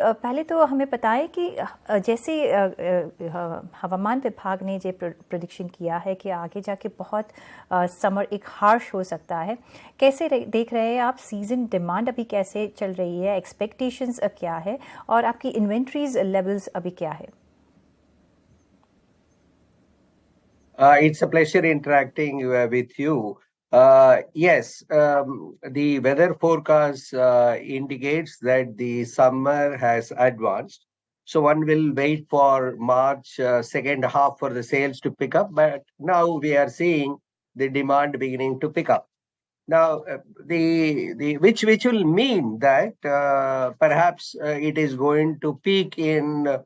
पहले तो हमें बताएं कि जैसे हवामान विभाग ने जो प्रेडिक्शन किया है कि आगे जाके बहुत समर एक हार्श हो सकता है, कैसे देख रहे हैं आप? सीजन डिमांड अभी कैसे चल रही है, एक्सपेक्टेशंस क्या है और आपकी इन्वेंट्रीज लेवल्स अभी क्या है? It's a pleasure interacting with you. Yes, the weather forecast indicates that the summer has advanced. So one will wait for March second half for the sales to pick up. But now we are seeing the demand beginning to pick up. Now, the which will mean that perhaps it is going to peak in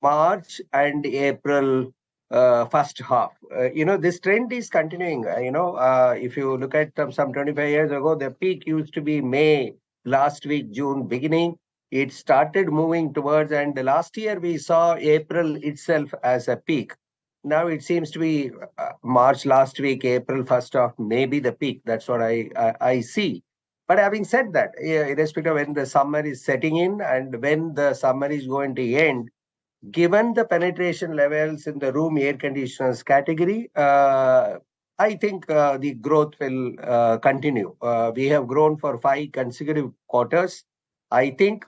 March and April first half. This trend is continuing. If you look at some 25 years ago, the peak used to be May, last week, June beginning. It started moving towards, and last year we saw April itself as a peak. Now it seems to be March last week, April first half, maybe the peak. That's what I see. But having said that, irrespective of when the summer is setting in and when the summer is going to end, given the penetration levels in the room air conditioners category, I think the growth will continue. We have grown for 5 consecutive quarters. I think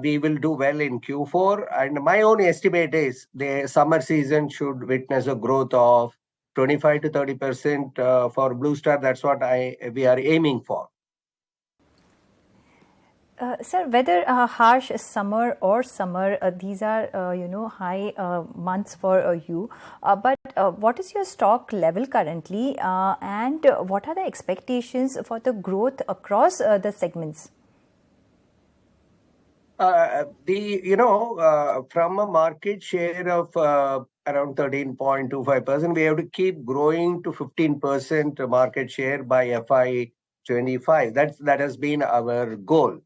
we will do well in Q4. And my own estimate is the summer season should witness a growth of 25 to 30% for Blue Star. That's what we are aiming for. Sir, whether harsh summer or summer, these are high months for you. But what is your stock level currently, and what are the expectations for the growth across the segments? From a market share of around 13.25%, we have to keep growing to 15% market share by FY25. That has been our goal.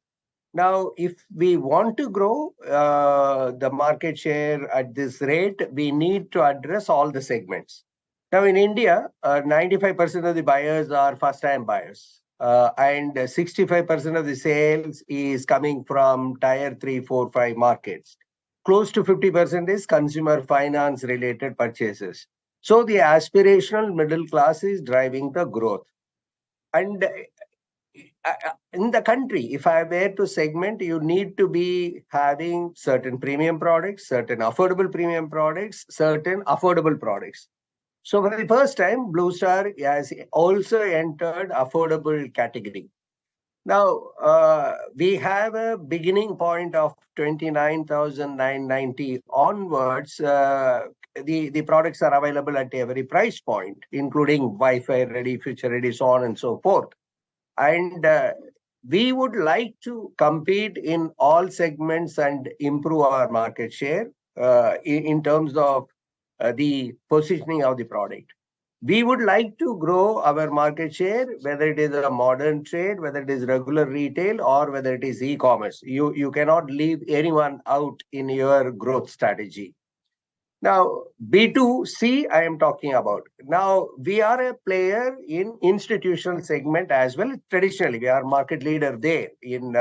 Now, if we want to grow the market share at this rate, we need to address all the segments. Now, in India, 95% of the buyers are first-time buyers. And 65% of the sales is coming from tier 3, 4, 5 markets. Close to 50% is consumer finance related purchases. So the aspirational middle class is driving the growth. And in the country, if I were to segment, you need to be having certain premium products, certain affordable premium products, certain affordable products. So for the first time, Blue Star has also entered affordable category. Now, we have a beginning point of 29,990 onwards. The products are available at every price point, including Wi-Fi ready, future ready, so on and so forth. And we would like to compete in all segments and improve our market share in terms of the positioning of the product. We would like to grow our market share, whether it is a modern trade, whether it is regular retail, or whether it is e-commerce. You cannot leave anyone out in your growth strategy. Now, B2C, I am talking about. Now, we are a player in institutional segment as well. Traditionally, we are market leader there in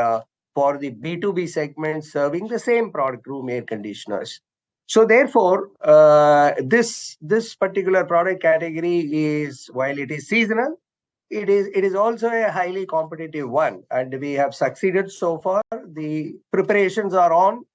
for the B2B segment, serving the same product, room air conditioners. So therefore, this particular product category is, while it is seasonal, it is also a highly competitive one, and we have succeeded so far. The preparations are on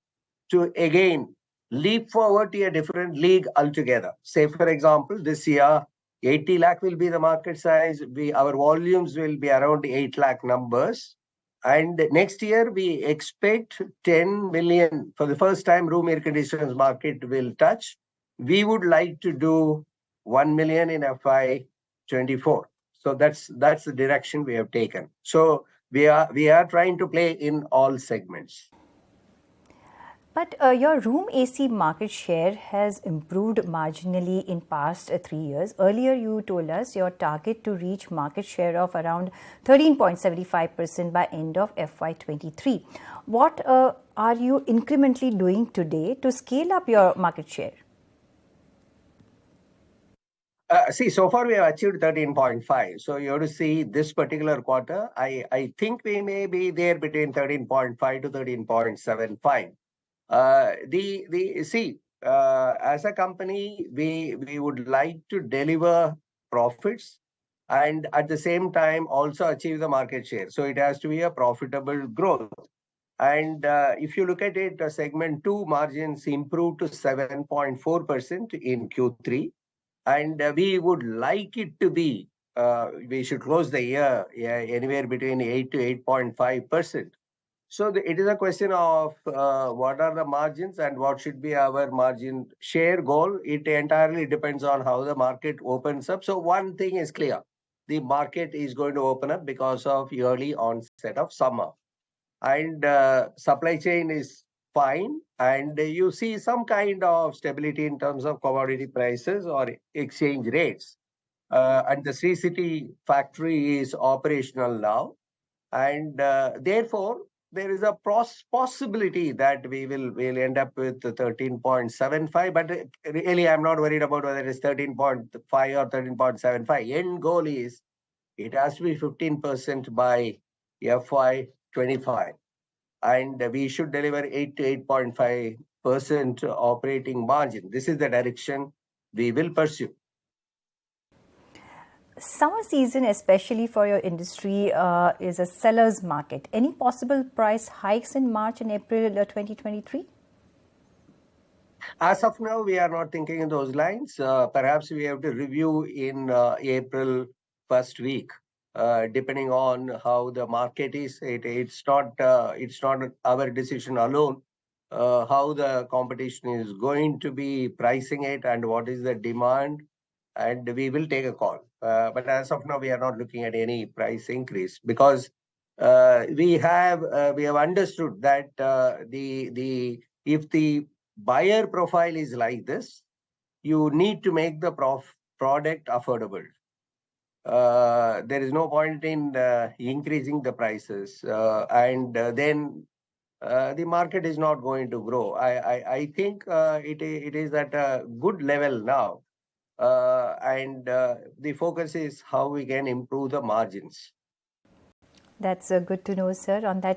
to again leap forward to a different league altogether. Say, for example, this year, 80 lakh will be the market size. Our volumes will be around 8 lakh numbers. And next year, we expect 10 million. For the first time, room air conditioners market will touch. We would like to do 1 million in FY24. So that's the direction we have taken. So we are trying to play in all segments. But your room AC market share has improved marginally in past 3 years. Earlier, you told us your target to reach market share of around 13.75% by end of FY23. What are you incrementally doing today to scale up your market share? See, so far we have achieved 13.5. So you have to see this particular quarter. I think we may be there between 13.5 to 13.75. As a company, we would like to deliver profits and at the same time also achieve the market share. So it has to be a profitable growth. And if you look at it, segment 2 margins improved to 7.4% in Q3. And we would like it to be, we should close the year anywhere between 8 to 8.5%. So it is a question of what are the margins and what should be our margin share goal. It entirely depends on how the market opens up. So one thing is clear. The market is going to open up because of early onset of summer. And supply chain is fine. And you see some kind of stability in terms of commodity prices or exchange rates. And the Sri City factory is operational now. And therefore, there is a possibility that we'll end up with 13.75. But really, I'm not worried about whether it's 13.5 or 13.75. End goal is it has to be 15% by FY25. And we should deliver 8 to 8.5% operating margin. This is the direction we will pursue. Summer season, especially for your industry, is a seller's market. Any possible price hikes in March and April 2023? As of now, we are not thinking in those lines. Perhaps we have to review in April first week, depending on how the market is. It's not our decision alone. How the competition is going to be pricing it and what is the demand, and we will take a call. But as of now, we are not looking at any price increase because we have understood that if the buyer profile is like this, you need to make the product affordable. There is no point in increasing the prices, and then the market is not going to grow. I think it is at a good level now. And the focus is how we can improve the margins. That's good to know, sir. On that